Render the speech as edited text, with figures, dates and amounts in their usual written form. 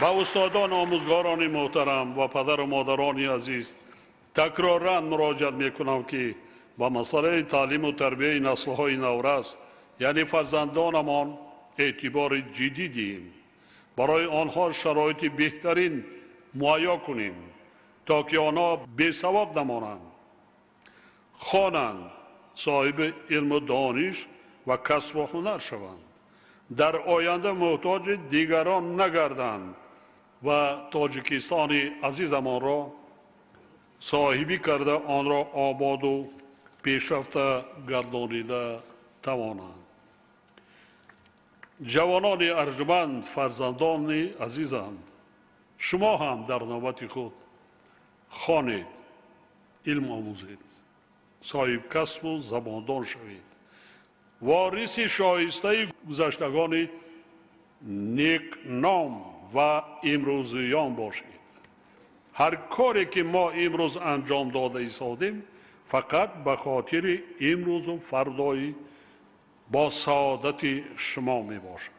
با استادان آموزگاران محترم و پدر و مادران عزیز تکرارا مراجعت میکنم که با مسئله تعلیم و تربیت نسل‌های نورس یعنی فرزندانمان اعتبار جدی دهیم. برای آنها شرایط بهترین مهیا کنیم تا که آنها بی‌سواد نمانند، خوانند، صاحب علم و دانش و کسب و هنر شوند، در آینده محتاج دیگران نگردند و تاجیکستان عزیزمان را صاحبی کرده آن را آباد و پیشرفته گردانیده توانند. جوانان ارجمند، فرزندان عزیزم، شما هم در نوبت خود خوانید، علم آموزید، صاحب کسب و زباندان شوید، وارث شایسته گذشتگان نیک نام و امروزیان باشید. هر کاری که ما امروز انجام داده ایستادیم فقط به خاطر امروز و فردای با سعادت شما می باشد.